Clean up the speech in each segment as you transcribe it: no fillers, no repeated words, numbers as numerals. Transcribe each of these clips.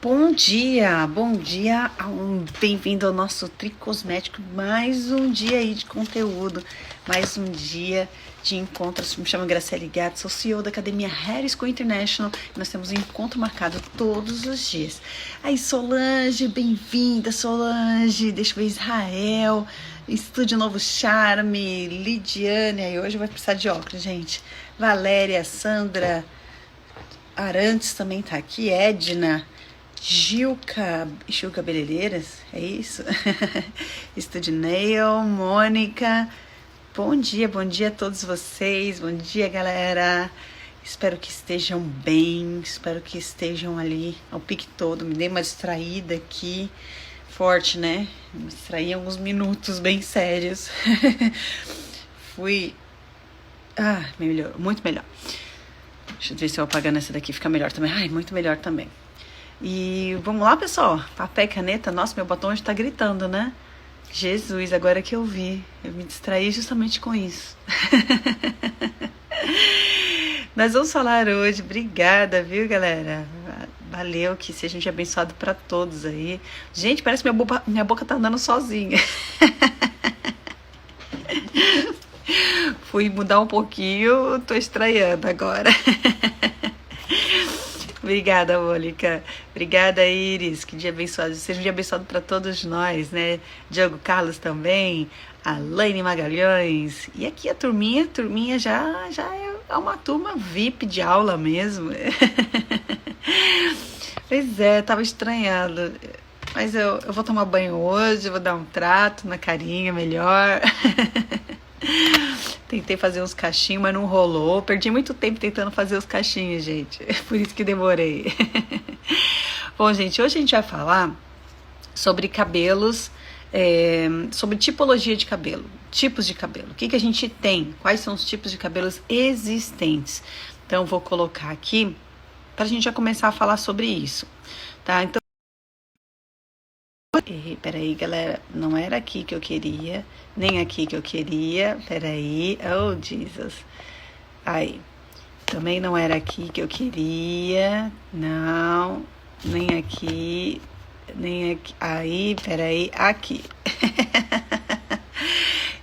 Bom dia, bem-vindo ao nosso Tricosmético, mais um dia aí de conteúdo, mais um dia de encontros. Me chamo Graciele Gato, sou CEO da Academia Hair School International e nós temos um encontro marcado todos os dias. Aí Solange, bem-vinda Solange, deixa eu ver Israel, Estúdio Novo Charme, Lidiane, aí hoje vai precisar de óculos, gente, Valéria, Sandra, Arantes também tá aqui, Edna, Gilca Cabeleireiras, é isso? Estudinail, Mônica, bom dia a todos vocês, bom dia galera, espero que estejam bem, espero que estejam ali ao pique todo, me dei uma distraída aqui, forte né, me distraí alguns minutos bem sérios, melhor, muito melhor. Deixa eu ver se eu apagando essa daqui fica melhor também. Muito melhor também. E vamos lá, pessoal. Papel e caneta. Nossa, meu batom está gritando, né? Jesus, agora que eu vi. Eu me distraí justamente com isso. Nós vamos falar hoje. Obrigada, viu, galera? Valeu, que seja um dia abençoado para todos aí. Gente, parece que minha boca tá andando sozinha. Fui mudar um pouquinho, tô estranhando agora. Obrigada, Mônica. Obrigada, Iris. Que dia abençoado. Seja um dia abençoado para todos nós, né? Diogo Carlos também, Alaine Magalhães. E aqui a turminha já é uma turma VIP de aula mesmo. Pois é, tava estranhando. Mas eu vou tomar banho hoje, vou dar um trato na carinha melhor. Tentei fazer uns cachinhos, mas não rolou. Perdi muito tempo tentando fazer os cachinhos, gente. Por isso que demorei. Bom, gente, hoje a gente vai falar sobre cabelos, sobre tipologia de cabelo, tipos de cabelo. O que a gente tem? Quais são os tipos de cabelos existentes? Então, vou colocar aqui para a gente já começar a falar sobre isso, tá? Então, peraí, galera, não era aqui que eu queria, nem aqui que eu queria, peraí, oh, Jesus, aí, também não era aqui que eu queria, não, nem aqui, aí, peraí, aqui,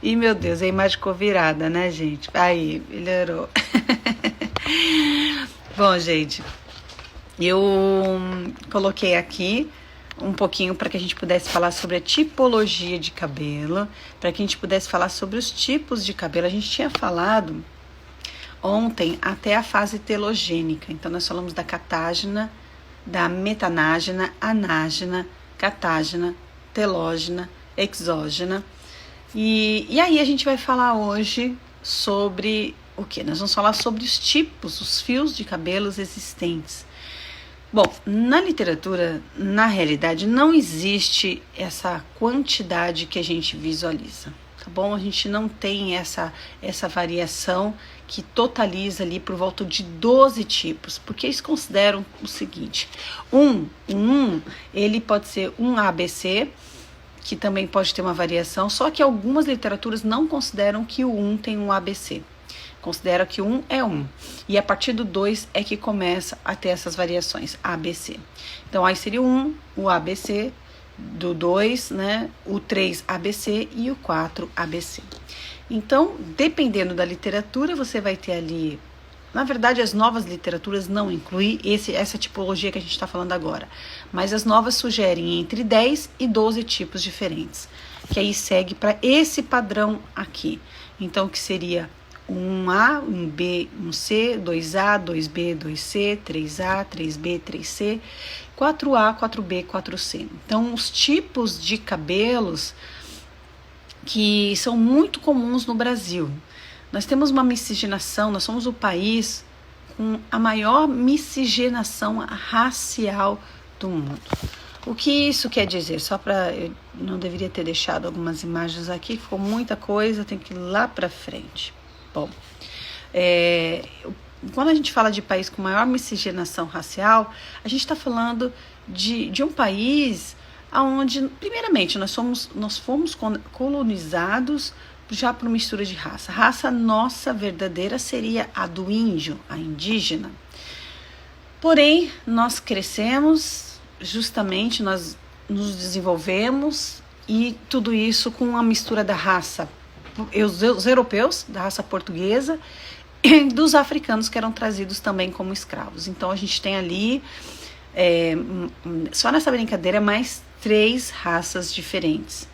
e meu Deus, a imagem ficou virada, né, gente, aí, melhorou, bom, gente, eu coloquei aqui um pouquinho para que a gente pudesse falar sobre a tipologia de cabelo, para que a gente pudesse falar sobre os tipos de cabelo. A gente tinha falado ontem até a fase telogênica, então nós falamos da catágena, da metanágena, anágena, catágena, telógena, exógena, e aí a gente vai falar hoje sobre o que? Nós vamos falar sobre os tipos, os fios de cabelos existentes. Bom, na literatura, na realidade, não existe essa quantidade que a gente visualiza, tá bom? A gente não tem essa variação que totaliza ali por volta de 12 tipos, porque eles consideram o seguinte, ele pode ser um ABC, que também pode ter uma variação, só que algumas literaturas não consideram que o 1 tem um ABC. Considera que 1 é 1. E a partir do 2 é que começa a ter essas variações, ABC. Então, aí seria o 1, o ABC, do 2, né? O 3, ABC e o 4, ABC. Então, dependendo da literatura, você vai ter ali... Na verdade, as novas literaturas não incluem essa tipologia que a gente está falando agora. Mas as novas sugerem entre 10 e 12 tipos diferentes. Que aí segue para esse padrão aqui. Então, que seria... 1A, 1B, 1C, 2A, 2B, 2C, 3A, 3B, 3C, 4A, 4B, 4C. Então, os tipos de cabelos que são muito comuns no Brasil. Nós temos uma miscigenação, nós somos o país com a maior miscigenação racial do mundo. O que isso quer dizer? Só para... Eu não deveria ter deixado algumas imagens aqui, ficou muita coisa, tem que ir lá para frente. Bom, quando a gente fala de país com maior miscigenação racial, a gente está falando de um país onde, primeiramente, nós fomos colonizados já por mistura de raça. A raça nossa verdadeira seria a do índio, a indígena. Porém, nós crescemos justamente nós nos desenvolvemos e tudo isso com a mistura da raça, os europeus, da raça portuguesa, e dos africanos que eram trazidos também como escravos. Então a gente tem ali, só nessa brincadeira, mais 3 raças diferentes.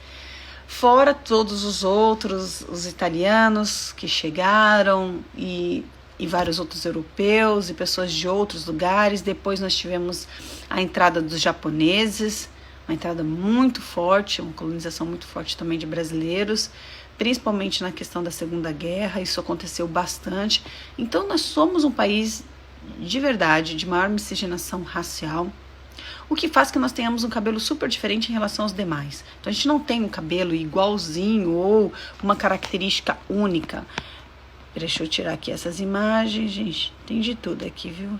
Fora todos os outros, os italianos que chegaram e vários outros europeus e pessoas de outros lugares. Depois nós tivemos a entrada dos japoneses, uma entrada muito forte, uma colonização muito forte também de brasileiros, principalmente na questão da Segunda Guerra. Isso aconteceu bastante. Então nós somos um país de verdade, de maior miscigenação racial, o que faz que nós tenhamos um cabelo super diferente em relação aos demais. Então a gente não tem um cabelo igualzinho ou uma característica única. Deixa eu tirar aqui essas imagens, gente. Tem de tudo aqui, viu?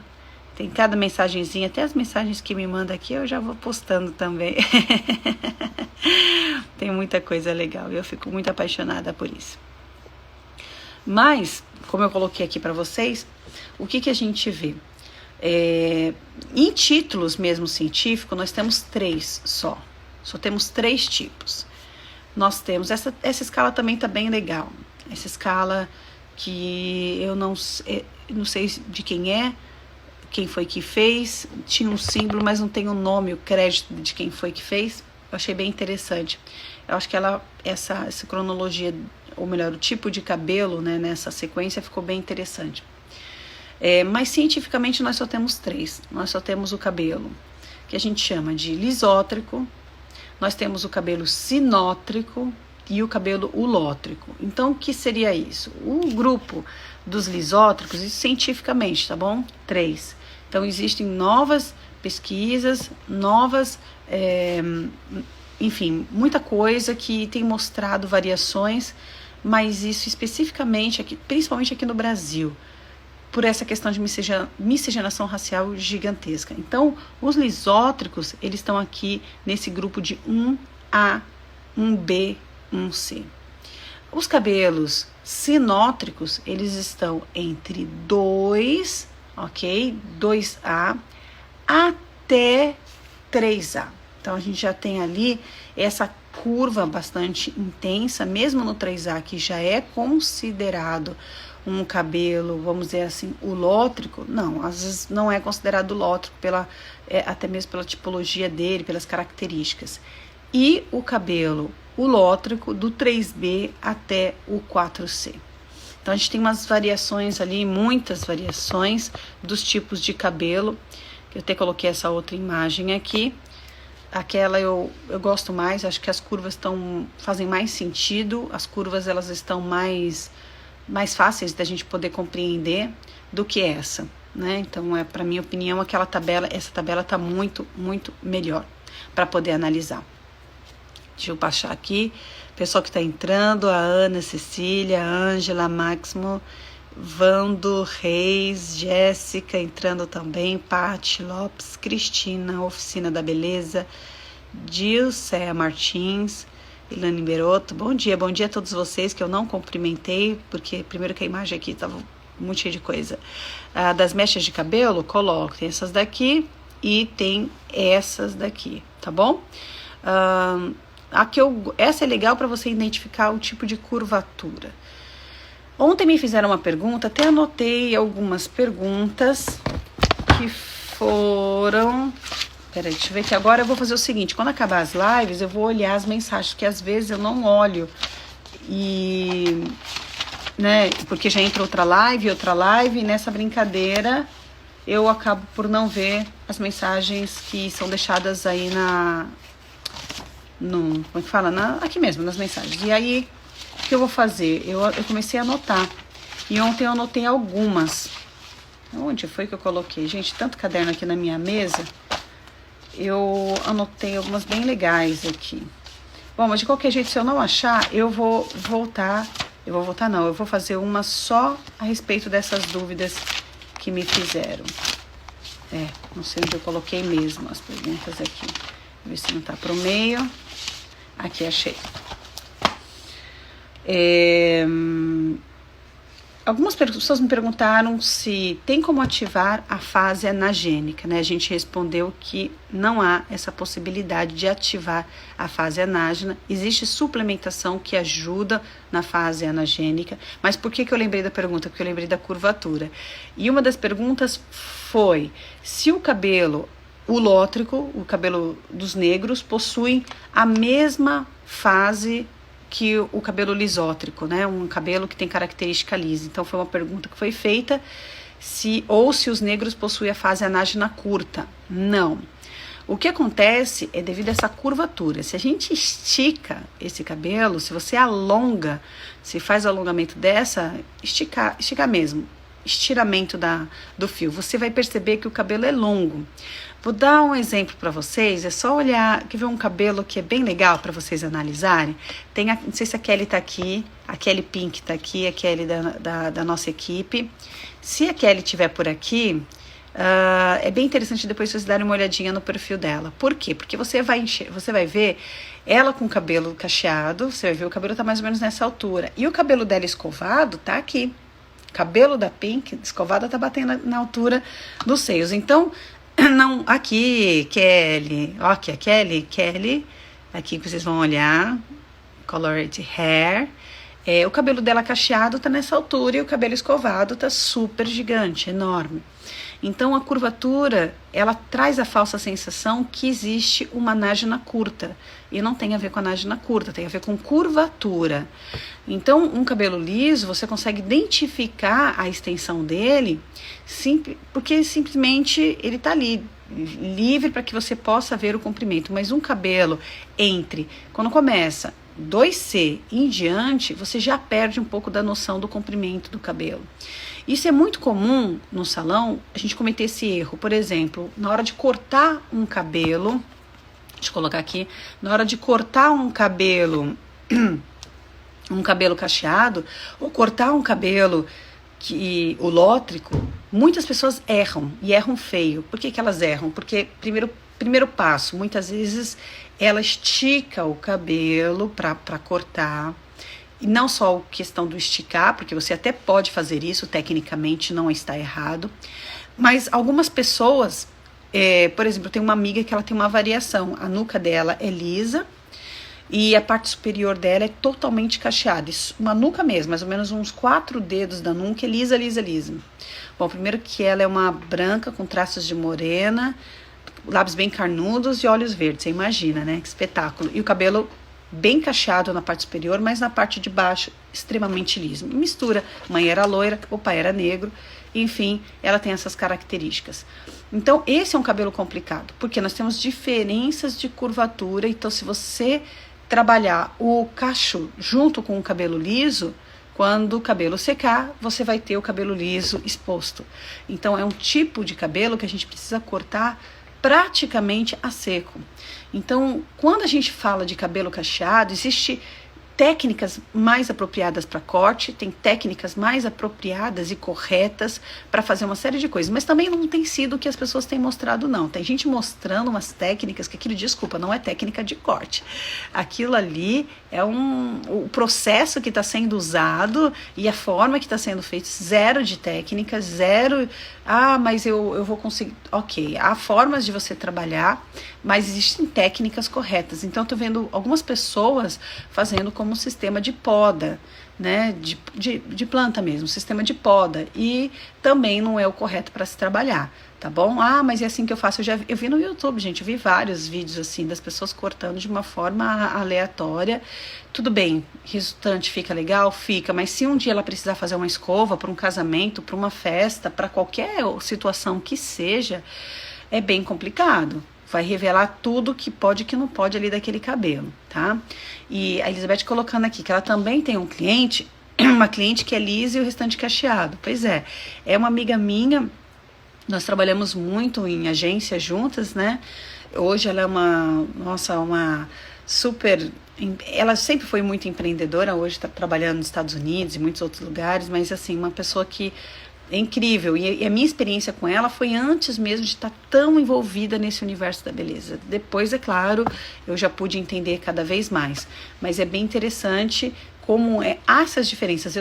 Tem cada mensagenzinha, até as mensagens que me manda aqui eu já vou postando também. Tem muita coisa legal e eu fico muito apaixonada por isso. Mas, como eu coloquei aqui para vocês, o que a gente vê? Em títulos mesmo científicos, nós temos 3 só. Só temos 3 tipos. Nós temos, essa escala também tá bem legal. Essa escala que eu não sei de quem foi que fez, tinha um símbolo, mas não tem o nome, o crédito de quem foi que fez. Eu achei bem interessante. Eu acho que essa cronologia, ou melhor, o tipo de cabelo, né, nessa sequência ficou bem interessante. Mas cientificamente nós só temos 3. Nós só temos o cabelo que a gente chama de lisótrico, nós temos o cabelo sinótrico e o cabelo ulótrico. Então, o que seria isso? O grupo dos lisótricos, isso cientificamente, tá bom? 3. Então, existem novas pesquisas, enfim, muita coisa que tem mostrado variações, mas isso especificamente, aqui, principalmente aqui no Brasil, por essa questão de miscigenação racial gigantesca. Então, os lisótricos, eles estão aqui nesse grupo de 1A, 1B, 1C. Os cabelos sinótricos, eles estão entre 2, ok? 2A até 3A. Então, a gente já tem ali essa curva bastante intensa, mesmo no 3A, que já é considerado um cabelo, vamos dizer assim, ulótrico. Não, às vezes não é considerado ulótrico, até mesmo pela tipologia dele, pelas características. E o cabelo ulótrico do 3B até o 4C. Então, a gente tem umas variações ali, muitas variações dos tipos de cabelo. Eu até coloquei essa outra imagem aqui. Aquela eu gosto mais, acho que as curvas fazem mais sentido, as curvas elas estão mais fáceis da gente poder compreender do que essa, né? Então, para minha opinião, essa tabela está muito, muito melhor para poder analisar. Deixa eu baixar aqui. Pessoal que está entrando, a Ana, Cecília, Ângela, Máximo, Vando, Reis, Jéssica entrando também, Paty Lopes, Cristina, Oficina da Beleza, Dilcea Martins, Ilane Beroto. Bom dia a todos vocês que eu não cumprimentei, porque primeiro que a imagem aqui estava muito cheia de coisa. Das mechas de cabelo, coloco, tem essas daqui e tem essas daqui, tá bom? Essa é legal para você identificar o tipo de curvatura. Ontem me fizeram uma pergunta, até anotei algumas perguntas que foram... Peraí, deixa eu ver que agora eu vou fazer o seguinte, quando acabar as lives eu vou olhar as mensagens, que às vezes eu não olho, né, porque já entra outra live, e nessa brincadeira eu acabo por não ver as mensagens que são deixadas aí como é que fala? Aqui mesmo, nas mensagens. E aí, o que eu vou fazer? Eu comecei a anotar. E ontem eu anotei algumas. Onde foi que eu coloquei? Gente, tanto caderno aqui na minha mesa. Eu anotei algumas bem legais aqui. Bom, mas de qualquer jeito, se eu não achar, eu vou voltar. Eu vou fazer uma só a respeito dessas dúvidas que me fizeram. Não sei onde eu coloquei mesmo as perguntas aqui. Vou ver se não tá pro meio. Aqui, achei. Algumas pessoas me perguntaram se tem como ativar a fase anagênica, né? A gente respondeu que não há essa possibilidade de ativar a fase anágena. Existe suplementação que ajuda na fase anagênica. Mas por que eu lembrei da pergunta? Porque eu lembrei da curvatura. E uma das perguntas foi se o cabelo ulótrico, o cabelo dos negros, possui a mesma fase que o cabelo lisótrico, né? Um cabelo que tem característica lisa. Então foi uma pergunta que foi feita se os negros possuem a fase anágena curta. Não. O que acontece é devido a essa curvatura. Se a gente estica esse cabelo, se você alonga, se faz o alongamento esticar mesmo, estiramento do fio, você vai perceber que o cabelo é longo. Vou dar um exemplo para vocês, é só olhar, quer ver um cabelo que é bem legal para vocês analisarem? Não sei se a Kelly tá aqui, a Kelly Pink tá aqui, a Kelly da nossa equipe. Se a Kelly estiver por aqui, é bem interessante depois vocês darem uma olhadinha no perfil dela. Por quê? Porque você vai ver ela com o cabelo cacheado, você vai ver o cabelo tá mais ou menos nessa altura. E o cabelo dela escovado tá aqui. O cabelo da Pink escovada tá batendo na altura dos seios. Então, não, aqui, Kelly, aqui a Kelly, aqui que vocês vão olhar, colored hair, o cabelo dela cacheado tá nessa altura e o cabelo escovado tá super gigante, enorme. Então a curvatura, ela traz a falsa sensação que existe uma anágena curta, e não tem a ver com anágena curta, tem a ver com curvatura. Então um cabelo liso, você consegue identificar a extensão dele, porque simplesmente ele está ali, livre para que você possa ver o comprimento. Mas um cabelo quando começa 2C em diante, você já perde um pouco da noção do comprimento do cabelo. Isso é muito comum no salão, a gente cometer esse erro. Por exemplo, na hora de cortar um cabelo, deixa eu colocar aqui, na hora de cortar um cabelo cacheado, ou cortar um cabelo ulótrico, muitas pessoas erram, e erram feio. Por que elas erram? Porque, primeiro passo, muitas vezes ela estica o cabelo para cortar. E não só a questão do esticar, porque você até pode fazer isso, tecnicamente não está errado, mas algumas pessoas, por exemplo, tem uma amiga que ela tem uma variação, a nuca dela é lisa e a parte superior dela é totalmente cacheada, uma nuca mesmo, mais ou menos uns 4 dedos da nuca é lisa. Bom, primeiro que ela é uma branca com traços de morena, lábios bem carnudos e olhos verdes, você imagina, né, que espetáculo, e o cabelo bem cacheado na parte superior, mas na parte de baixo extremamente liso. Mistura, mãe era loira, o pai era negro, enfim, ela tem essas características. Então, esse é um cabelo complicado, porque nós temos diferenças de curvatura, então se você trabalhar o cacho junto com o cabelo liso, quando o cabelo secar, você vai ter o cabelo liso exposto. Então, é um tipo de cabelo que a gente precisa cortar praticamente a seco. Então, quando a gente fala de cabelo cacheado, existe técnicas mais apropriadas para corte, tem técnicas mais apropriadas e corretas para fazer uma série de coisas, mas também não tem sido o que as pessoas têm mostrado, não. Tem gente mostrando umas técnicas que desculpa, não é técnica de corte. Aquilo ali é o processo que está sendo usado e a forma que está sendo feito, zero de técnica, zero, mas eu vou conseguir, ok, há formas de você trabalhar, mas existem técnicas corretas. Então, eu estou vendo algumas pessoas fazendo como um sistema de poda, né, de planta mesmo, sistema de poda, e também não é o correto para se trabalhar, tá bom? Mas é assim que eu faço, eu vi no YouTube, gente, eu vi vários vídeos assim, das pessoas cortando de uma forma aleatória. Tudo bem, resultante fica legal? Fica, mas se um dia ela precisar fazer uma escova para um casamento, para uma festa, para qualquer situação que seja, é bem complicado. Vai revelar tudo que pode e que não pode ali daquele cabelo, tá? E a Elizabeth colocando aqui que ela também tem uma cliente que é lisa e o restante cacheado. Pois é uma amiga minha, nós trabalhamos muito em agência juntas, né? Hoje ela é uma super... Ela sempre foi muito empreendedora, hoje está trabalhando nos Estados Unidos e muitos outros lugares, mas assim, uma pessoa que é incrível, e a minha experiência com ela foi antes mesmo de estar tão envolvida nesse universo da beleza. Depois, é claro, eu já pude entender cada vez mais, mas é bem interessante como há essas diferenças.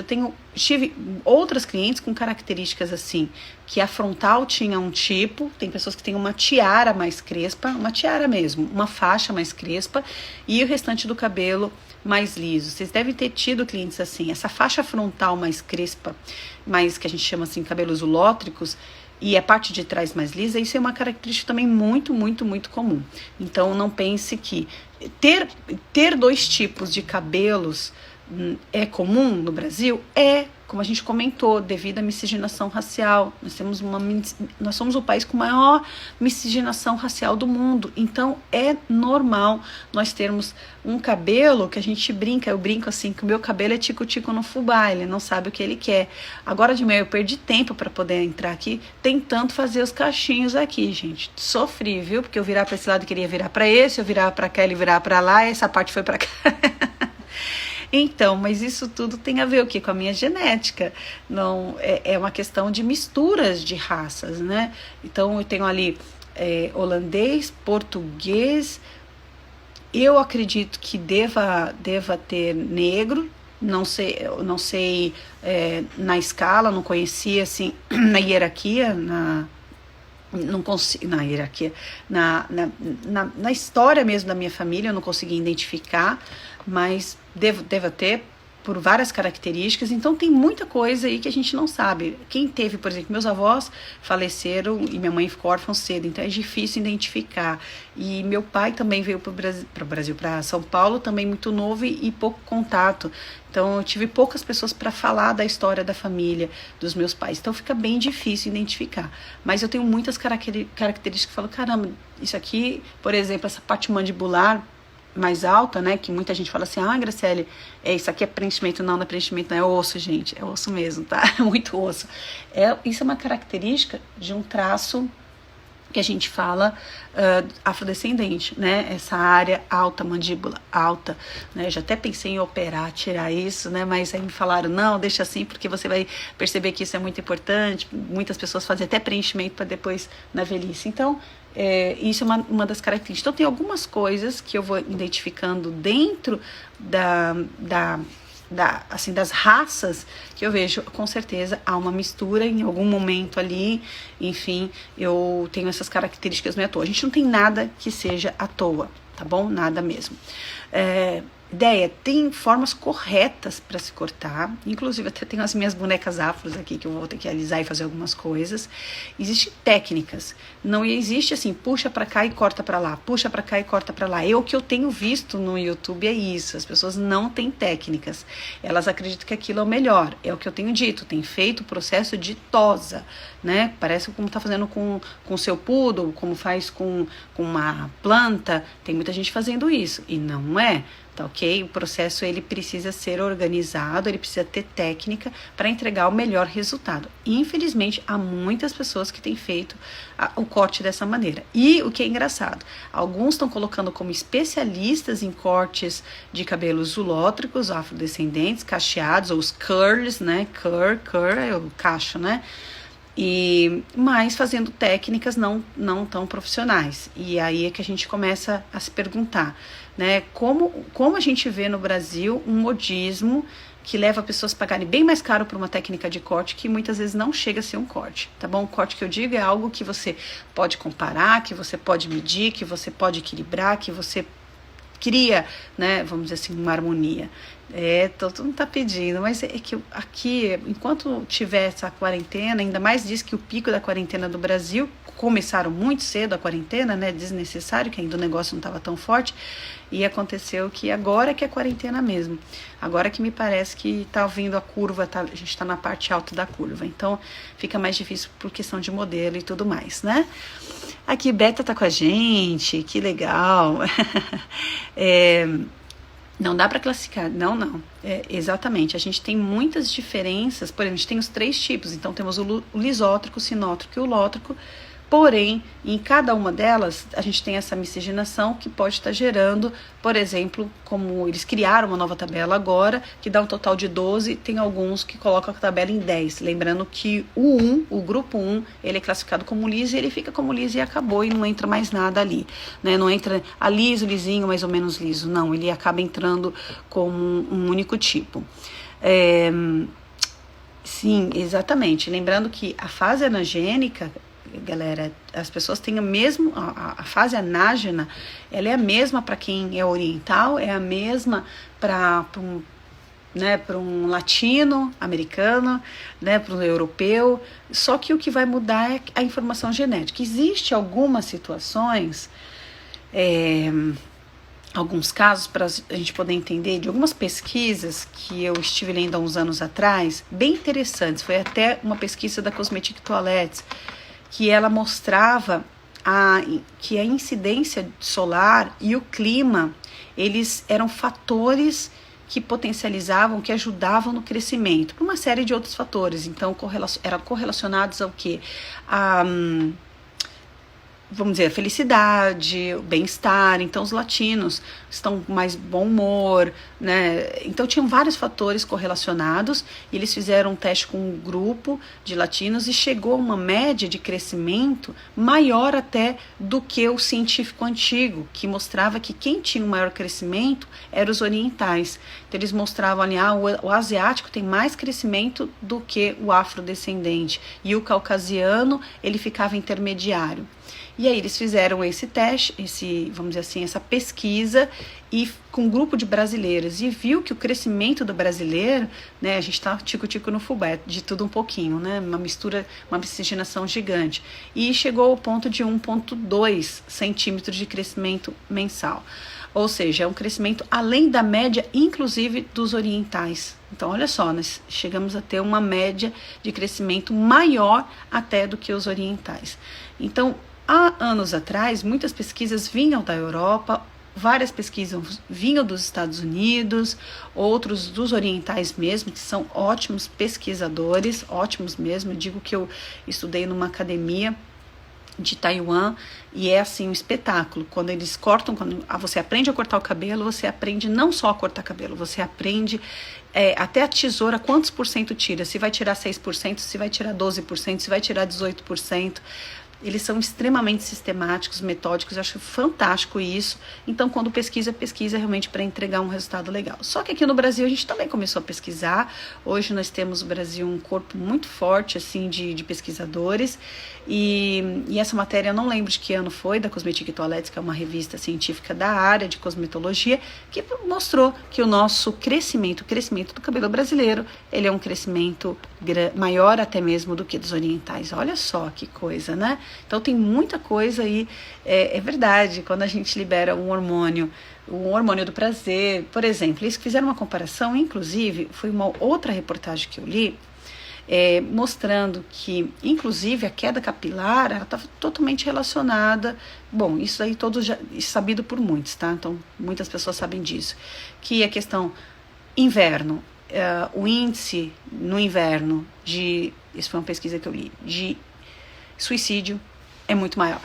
Tive outras clientes com características assim, que a frontal tinha um tipo, tem pessoas que têm uma tiara mais crespa, uma tiara mesmo, uma faixa mais crespa, e o restante do cabelo mais liso. Vocês devem ter tido clientes assim, essa faixa frontal mais crespa, mais que a gente chama assim, cabelos ulótricos, e a parte de trás mais lisa, isso é uma característica também muito, muito, muito comum. Então não pense que ter dois tipos de cabelos é comum no Brasil? Como a gente comentou, devido à miscigenação racial. Nós somos o país com maior miscigenação racial do mundo. Então é normal nós termos um cabelo que a gente brinca. Eu brinco assim, que o meu cabelo é tico-tico no fubá, ele não sabe o que ele quer. Agora de manhã eu perdi tempo para poder entrar aqui, tentando fazer os cachinhos aqui, gente. Sofri, viu? Porque eu virar para esse lado queria virar para esse, eu virar para cá, ele virar para lá, e essa parte foi para cá. Então, mas isso tudo tem a ver o quê? Com a minha genética. Não, é uma questão de misturas de raças, né? Então eu tenho ali holandês, português, eu acredito que deva ter negro, não sei na escala, não conhecia assim, na hierarquia, não consigo, na hierarquia, na história mesmo da minha família, eu não consegui identificar, mas deva ter por várias características. Então tem muita coisa aí que a gente não sabe. Quem teve, por exemplo, meus avós faleceram e minha mãe ficou órfã cedo, então é difícil identificar. E meu pai também veio para São Paulo, também muito novo e pouco contato. Então eu tive poucas pessoas para falar da história da família, dos meus pais. Então fica bem difícil identificar. Mas eu tenho muitas características que eu falo, caramba, isso aqui, por exemplo, essa parte mandibular mais alta, né, que muita gente fala assim, Graciele, isso aqui é preenchimento. Não é preenchimento, não, é osso, gente, é osso mesmo, tá? É muito osso. Isso é uma característica de um traço que a gente fala afrodescendente, né, essa área alta, mandíbula alta, né, já até pensei em operar, tirar isso, né, mas aí me falaram, não, deixa assim, porque você vai perceber que isso é muito importante, muitas pessoas fazem até preenchimento para depois na velhice. Então, isso é uma das características. Então tem algumas coisas que eu vou identificando dentro das raças, que eu vejo, com certeza há uma mistura em algum momento ali, enfim, eu tenho essas características, não é à toa. A gente não tem nada que seja à toa, tá bom? Nada mesmo. Ideia, tem formas corretas para se cortar, inclusive até tenho as minhas bonecas afros aqui que eu vou ter que alisar e fazer algumas coisas. Existem técnicas, não existe assim, puxa para cá e corta para lá, puxa para cá e corta para lá. O que eu tenho visto no YouTube é isso, as pessoas não têm técnicas, elas acreditam que aquilo é o melhor, é o que eu tenho dito, tem feito o processo de tosa, né? Parece como tá fazendo com o seu poodle, como faz com uma planta, tem muita gente fazendo isso, e não é. Tá, ok? O processo ele precisa ser organizado, ele precisa ter técnica para entregar o melhor resultado. Infelizmente, há muitas pessoas que têm feito o corte dessa maneira. E o que é engraçado, alguns estão colocando como especialistas em cortes de cabelos zulótricos, afrodescendentes, cacheados, ou os curls, né? Curl é o cacho, né? Mas fazendo técnicas não tão profissionais. E aí é que a gente começa a se perguntar, né, como a gente vê no Brasil um modismo que leva pessoas a pagarem bem mais caro por uma técnica de corte que muitas vezes não chega a ser um corte, tá bom? O corte que eu digo é algo que você pode comparar, que você pode medir, que você pode equilibrar, que você cria, né, vamos dizer assim, uma harmonia. Todo mundo tá pedindo, mas é que aqui, enquanto tiver essa quarentena, ainda mais diz que o pico da quarentena do Brasil, começaram muito cedo a quarentena, né, desnecessário, que ainda o negócio não estava tão forte, e aconteceu que agora que é quarentena mesmo, agora que me parece que tá vindo a curva, a gente está na parte alta da curva, então fica mais difícil por questão de modelo e tudo mais, né? Aqui Beta tá com a gente, que legal. Não dá para classificar, não. Exatamente, a gente tem muitas diferenças, por exemplo, a gente tem os 3 tipos, então temos o lisótrico, o sinótrico e o ulótrico, Porém, em cada uma delas, a gente tem essa miscigenação que pode estar gerando, por exemplo, como eles criaram uma nova tabela agora, que dá um total de 12, tem alguns que colocam a tabela em 10. Lembrando que o grupo 1, ele é classificado como liso e ele fica como liso e acabou e não entra mais nada ali, né? Não entra a liso, lisinho, mais ou menos liso. Não, ele acaba entrando como um único tipo. Sim, exatamente. Lembrando que a fase anagênica, galera, as pessoas têm a fase anágena, ela é a mesma para quem é oriental, é a mesma para um latino-americano, né, para um europeu, só que o que vai mudar é a informação genética. Existem algumas situações, alguns casos, para a gente poder entender, de algumas pesquisas que eu estive lendo há uns anos atrás, bem interessantes. Foi até uma pesquisa da Cosmetic Toilettes, que ela mostrava que a incidência solar e o clima, eles eram fatores que potencializavam, que ajudavam no crescimento, por uma série de outros fatores. Então, eram correlacionados ao quê? Vamos dizer, a felicidade, o bem-estar. Então os latinos estão com mais bom humor, né? Então tinham vários fatores correlacionados e eles fizeram um teste com um grupo de latinos e chegou a uma média de crescimento maior até do que o científico antigo, que mostrava que quem tinha um maior crescimento eram os orientais. Então eles mostravam ali, o asiático tem mais crescimento do que o afrodescendente e o caucasiano, ele ficava intermediário. E aí eles fizeram esse teste, vamos dizer assim, essa pesquisa e com um grupo de brasileiros e viu que o crescimento do brasileiro, né, a gente tá tico-tico no fubá, de tudo um pouquinho, né, uma miscigenação gigante, e chegou ao ponto de 1,2 centímetros de crescimento mensal. Ou seja, é um crescimento além da média, inclusive dos orientais. Então, olha só, nós chegamos a ter uma média de crescimento maior até do que os orientais. Então, há anos atrás, muitas pesquisas vinham da Europa, várias pesquisas vinham dos Estados Unidos, outros dos orientais mesmo, que são ótimos pesquisadores, ótimos mesmo. Eu digo que eu estudei numa academia de Taiwan e é assim um espetáculo. Quando eles cortam, quando você aprende a cortar o cabelo, você aprende não só a cortar cabelo, você aprende até a tesoura, quantos por cento tira, se vai tirar 6%, se vai tirar 12%, se vai tirar 18%. Eles são extremamente sistemáticos, metódicos, eu acho fantástico isso. Então, quando pesquisa realmente para entregar um resultado legal. Só que aqui no Brasil a gente também começou a pesquisar. Hoje nós temos no Brasil um corpo muito forte assim de pesquisadores. E essa matéria, eu não lembro de que ano foi, da Cosmetic Toilettes, que é uma revista científica da área de cosmetologia, que mostrou que o nosso crescimento, o crescimento do cabelo brasileiro, ele é um crescimento maior até mesmo do que dos orientais. Olha só que coisa, né? Então tem muita coisa aí, é verdade, quando a gente libera um hormônio do prazer, por exemplo, eles fizeram uma comparação, inclusive, foi uma outra reportagem que eu li, mostrando que, inclusive, a queda capilar, ela está totalmente relacionada, bom, isso aí todos já sabido por muitos, tá? Então, muitas pessoas sabem disso, que a questão inverno, o índice no inverno isso foi uma pesquisa que eu li, de suicídio é muito maior,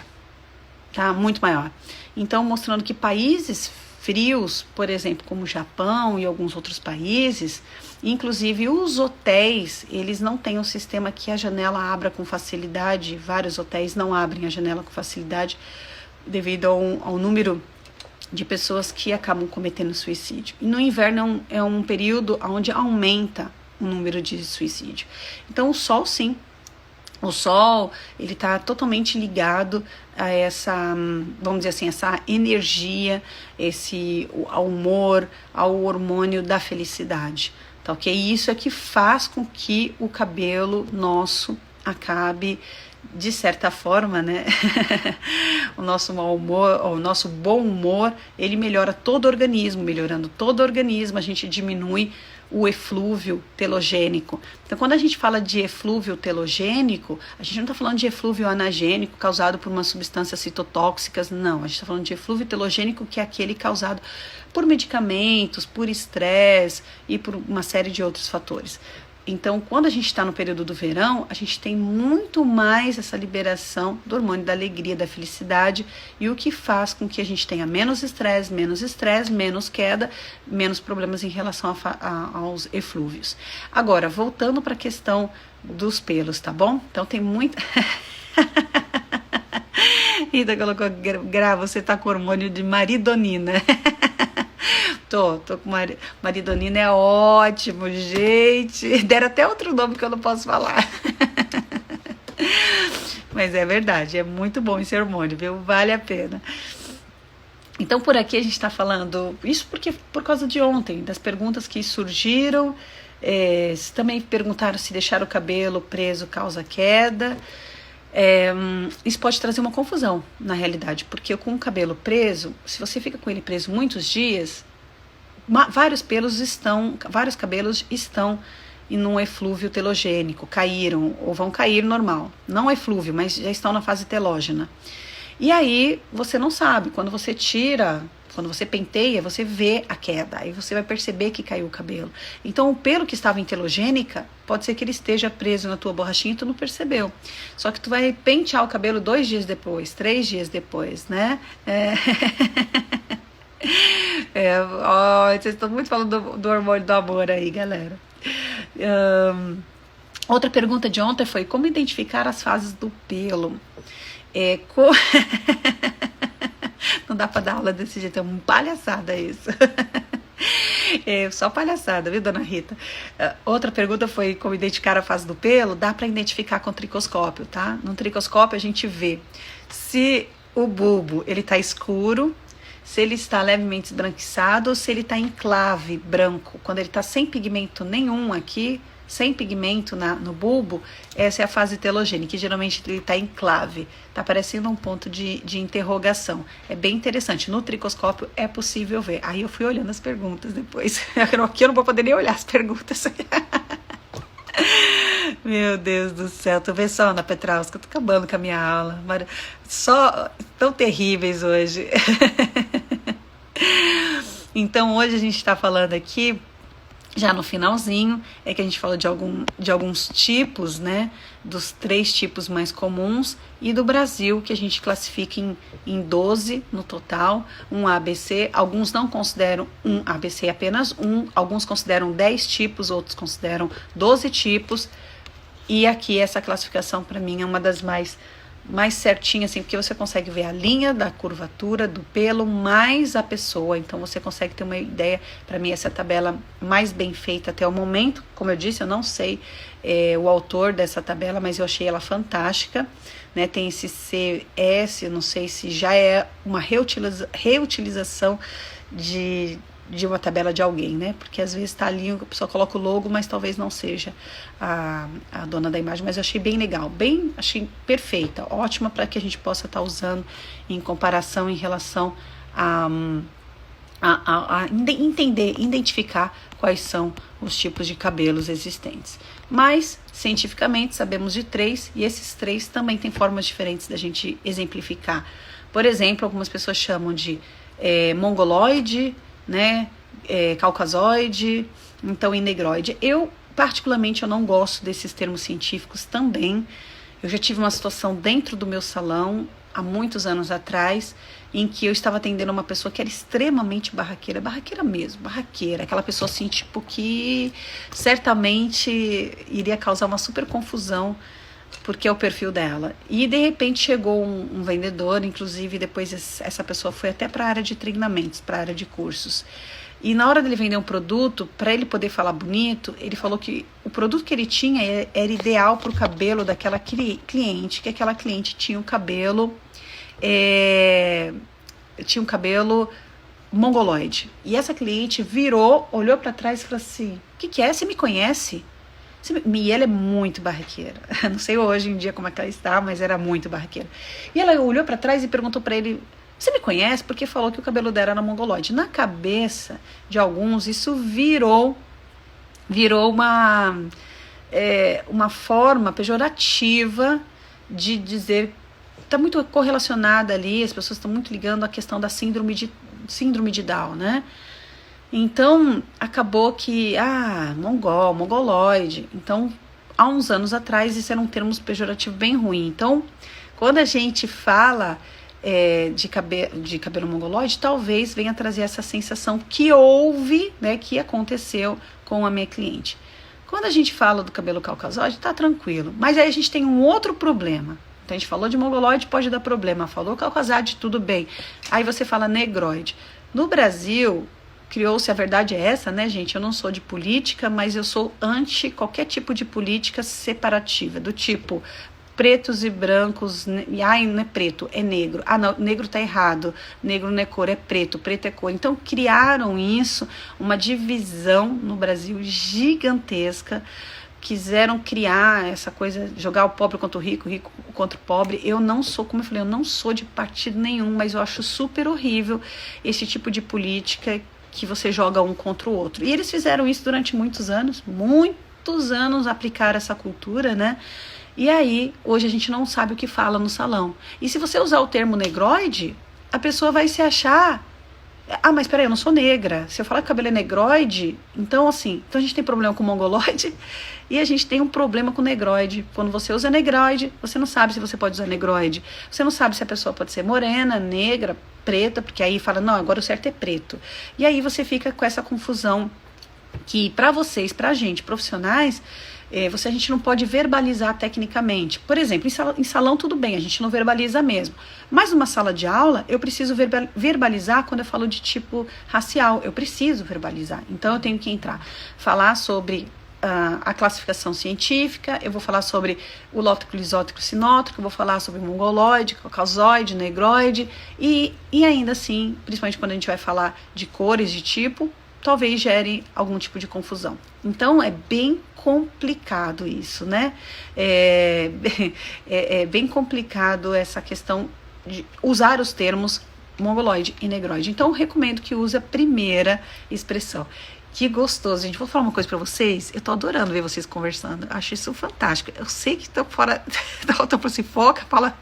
tá? Muito maior. Então, mostrando que países frios, por exemplo, como o Japão e alguns outros países, inclusive os hotéis, eles não têm um sistema que a janela abra com facilidade. Vários hotéis não abrem a janela com facilidade devido ao número de pessoas que acabam cometendo suicídio. E no inverno é um período onde aumenta o número de suicídio. Então, o sol, sim. O sol, ele está totalmente ligado a essa, vamos dizer assim, essa energia, ao humor, ao hormônio da felicidade, tá ok? E isso é que faz com que o cabelo nosso acabe, de certa forma, né? O nosso mau humor, o nosso bom humor, ele melhora todo o organismo. Melhorando todo o organismo, a gente diminui o eflúvio telogênico. Então, quando a gente fala de eflúvio telogênico, a gente não está falando de eflúvio anagênico causado por umas substâncias citotóxicas, não. A gente está falando de eflúvio telogênico, que é aquele causado por medicamentos, por estresse e por uma série de outros fatores. Então, quando a gente está no período do verão, a gente tem muito mais essa liberação do hormônio da alegria, da felicidade, e o que faz com que a gente tenha menos estresse, menos queda, menos problemas em relação aos eflúvios. Agora, voltando para a questão dos pelos, tá bom? Então, tem muita... Rita colocou, você tá com hormônio de maridonina. Tô com maridonina, é ótimo, gente. Deram até outro nome que eu não posso falar. Mas é verdade, é muito bom esse hormônio, viu? Vale a pena. Então, por aqui a gente tá falando, isso porque por causa de ontem, das perguntas que surgiram, também perguntaram se deixar o cabelo preso causa queda. Isso pode trazer uma confusão, na realidade, porque com o cabelo preso, se você fica com ele preso muitos dias, vários cabelos estão em um eflúvio telogênico, caíram ou vão cair normal, não eflúvio, mas já estão na fase telógena. E aí você não sabe, quando você penteia, você vê a queda, aí você vai perceber que caiu o cabelo. Então o pelo que estava em telogênica, pode ser que ele esteja preso na tua borrachinha e tu não percebeu. Só que tu vai pentear o cabelo 2 dias depois, 3 dias depois, né? Vocês estão muito falando do hormônio do amor aí, galera. Outra pergunta de ontem foi como identificar as fases do pelo. Não dá pra dar aula desse jeito, é uma palhaçada isso. Só palhaçada, viu, dona Rita? Outra pergunta foi como identificar a fase do pelo. Dá pra identificar com tricoscópio, tá? No tricoscópio a gente vê se o bulbo ele tá escuro, se ele está levemente esbranquiçado ou se ele está em clave branco. Quando ele está sem pigmento nenhum aqui, sem pigmento no bulbo, essa é a fase telogênica, que geralmente ele está em clave, está parecendo um ponto de interrogação. É bem interessante, no tricoscópio é possível ver. Aí eu fui olhando as perguntas depois, aqui eu não vou poder nem olhar as perguntas. Meu Deus do céu, tu vê só, Ana Petrausca, eu tô acabando com a minha aula, só tão terríveis hoje. Então hoje a gente está falando aqui, já no finalzinho, que a gente fala de alguns tipos, né, dos 3 tipos mais comuns, e do Brasil, que a gente classifica em 12 no total, um ABC, alguns não consideram um ABC, apenas um, alguns consideram 10 tipos, outros consideram 12 tipos, e aqui essa classificação para mim é uma das mais certinha, assim, porque você consegue ver a linha da curvatura do pelo mais a pessoa, então você consegue ter uma ideia. Para mim essa é a tabela mais bem feita até o momento. Como eu disse, eu não sei o autor dessa tabela, mas eu achei ela fantástica, né? Tem esse CS, eu não sei se já é uma reutilização de uma tabela de alguém, né? Porque às vezes tá ali, a pessoa coloca o logo, mas talvez não seja a dona da imagem, mas eu achei bem legal, achei perfeita, ótima para que a gente possa estar usando em comparação em relação a entender, identificar quais são os tipos de cabelos existentes. Mas, cientificamente, sabemos de 3, e esses 3 também têm formas diferentes da gente exemplificar. Por exemplo, algumas pessoas chamam de mongoloide, né, caucasoide, então e negroide. Particularmente, eu não gosto desses termos científicos também. Eu já tive uma situação dentro do meu salão, há muitos anos atrás, em que eu estava atendendo uma pessoa que era extremamente barraqueira mesmo, aquela pessoa assim, tipo, que certamente iria causar uma super confusão, porque é o perfil dela. E de repente chegou um vendedor, inclusive depois essa pessoa foi até para a área de treinamentos, para a área de cursos. E na hora dele vender um produto, para ele poder falar bonito, ele falou que o produto que ele tinha era ideal para o cabelo daquela cliente, que aquela cliente tinha um cabelo mongoloide. E essa cliente virou, olhou para trás e falou assim: o que é? Você me conhece? E ela é muito barraqueira. Não sei hoje em dia como é que ela está, mas era muito barraqueira. E ela olhou para trás e perguntou para ele: você me conhece? Porque falou que o cabelo dela era mongoloide. Na cabeça de alguns, isso virou uma forma pejorativa de dizer. Está muito correlacionada ali, as pessoas estão muito ligando à questão da síndrome de Down, né? Então, acabou que, mongoloide. Então, há uns anos atrás, isso era um termo pejorativo bem ruim. Então, quando a gente fala de cabelo mongoloide, talvez venha trazer essa sensação que houve, né, que aconteceu com a minha cliente. Quando a gente fala do cabelo caucasoide, tá tranquilo. Mas aí a gente tem um outro problema. Então, a gente falou de mongoloide, pode dar problema. Falou caucasoide, tudo bem. Aí você fala negroide. No Brasil, criou-se, a verdade é essa, né, gente? Eu não sou de política, mas eu sou anti qualquer tipo de política separativa, do tipo pretos e brancos, ai, não é preto, é negro. Ah, não, negro tá errado, negro não é cor, é preto, preto é cor. Então criaram isso, uma divisão no Brasil gigantesca, quiseram criar essa coisa, jogar o pobre contra o rico contra o pobre. Eu não sou, como eu falei, eu não sou de partido nenhum, mas eu acho super horrível esse tipo de política que você joga um contra o outro. E eles fizeram isso durante muitos anos, aplicar essa cultura, né? E aí, hoje a gente não sabe o que fala no salão. E se você usar o termo negroide, a pessoa vai se achar... Ah, mas peraí, eu não sou negra. Se eu falar que o cabelo é negroide, então assim... Então a gente tem problema com mongoloide e a gente tem um problema com negroide. Quando você usa negroide, você não sabe se você pode usar negroide. Você não sabe se a pessoa pode ser morena, negra, preta, porque aí fala, não, agora o certo é preto. E aí você fica com essa confusão que pra vocês, pra gente, profissionais... a gente não pode verbalizar tecnicamente. Por exemplo, em salão tudo bem, a gente não verbaliza mesmo. Mas numa sala de aula, eu preciso verbalizar quando eu falo de tipo racial. Eu preciso verbalizar. Então eu tenho que falar sobre a classificação científica, eu vou falar sobre o lótico, lisótico, sinótico, eu vou falar sobre mongoloide, caucasoide, negroide, e ainda assim, principalmente quando a gente vai falar de cores, de tipo, talvez gere algum tipo de confusão. Então, é bem complicado isso, né? É bem complicado essa questão de usar os termos mongoloide e negroide. Então, eu recomendo que use a primeira expressão. Que gostoso, gente. Vou falar uma coisa pra vocês. Eu tô adorando ver vocês conversando. Eu acho isso fantástico. Eu sei que estão fora. Estão por se foca, fala.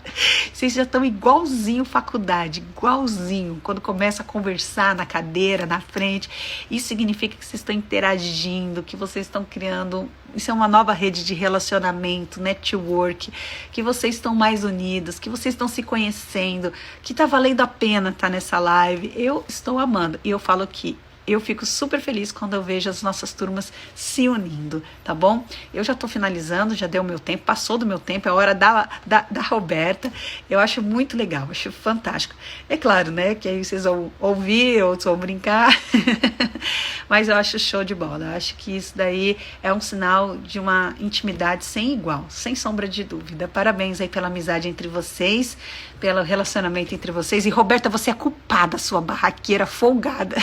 Vocês já estão igualzinho faculdade, igualzinho. Quando começa a conversar na cadeira, na frente. Isso significa que vocês estão interagindo, que vocês estão criando. Isso é uma nova rede de relacionamento, network, que vocês estão mais unidos, que vocês estão se conhecendo, que tá valendo a pena estar nessa live. Eu estou amando. E eu falo que eu fico super feliz quando eu vejo as nossas turmas se unindo, tá bom? Eu já tô finalizando, já deu o meu tempo, passou do meu tempo, é a hora da Roberta. Eu acho muito legal, acho fantástico. É claro, né, que aí vocês vão ouvir, outros vão brincar, mas eu acho show de bola. Eu acho que isso daí é um sinal de uma intimidade sem igual, sem sombra de dúvida. Parabéns aí pela amizade entre vocês, pelo relacionamento entre vocês. E Roberta, você é culpada, sua barraqueira folgada.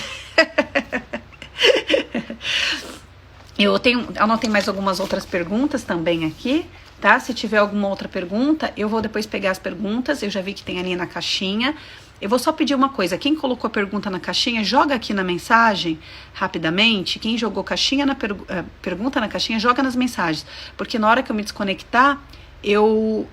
Eu anotei mais algumas outras perguntas também aqui, tá? Se tiver alguma outra pergunta, eu vou depois pegar as perguntas. Eu já vi que tem ali na caixinha. Eu vou só pedir uma coisa. Quem colocou a pergunta na caixinha, joga aqui na mensagem rapidamente. Quem jogou pergunta na caixinha, joga nas mensagens. Porque na hora que eu me desconectar, eu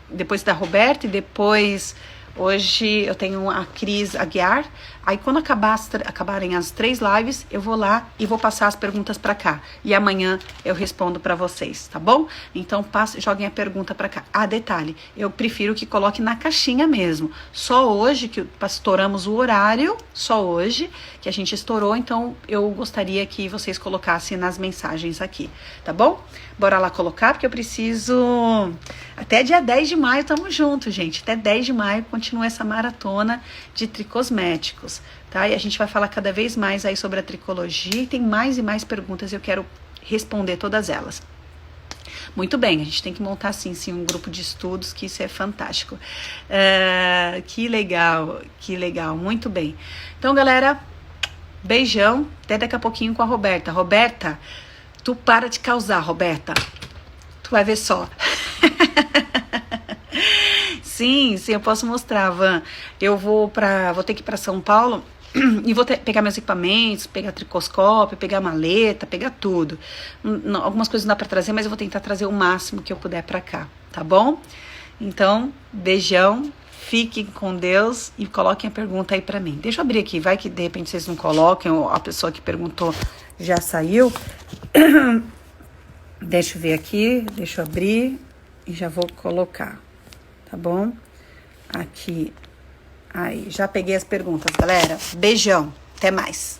depois da Roberta e depois... Hoje eu tenho a Cris Aguiar. Aí quando acabarem as 3 lives, eu vou lá e vou passar as perguntas para cá. E amanhã eu respondo para vocês, tá bom? Então joguem a pergunta para cá. Ah, detalhe, eu prefiro que coloque na caixinha mesmo. Só hoje que estouramos o horário, só hoje que a gente estourou, então eu gostaria que vocês colocassem nas mensagens aqui, tá bom? Bora lá colocar, porque eu preciso... Até dia 10 de maio tamo junto, gente. Até 10 de maio continua essa maratona de tricosméticos, tá? E a gente vai falar cada vez mais aí sobre a tricologia e tem mais e mais perguntas e eu quero responder todas elas. Muito bem, a gente tem que montar sim um grupo de estudos, que isso é fantástico. Que legal, muito bem. Então, galera, beijão, até daqui a pouquinho com a Roberta. Roberta, tu para de causar, Roberta. Tu vai ver só. Sim, eu posso mostrar, Van. Eu vou ter que ir para São Paulo e vou pegar meus equipamentos, pegar tricoscópio, pegar maleta, pegar tudo. Algumas coisas não dá para trazer, mas eu vou tentar trazer o máximo que eu puder para cá, tá bom? Então, beijão, Fiquem com Deus e coloquem a pergunta aí pra mim. Deixa eu abrir aqui, vai que de repente vocês não coloquem, ou a pessoa que perguntou já saiu. Deixa eu ver aqui, deixa eu abrir e já vou colocar, tá bom? Aqui, aí, já peguei as perguntas, galera. Beijão, até mais.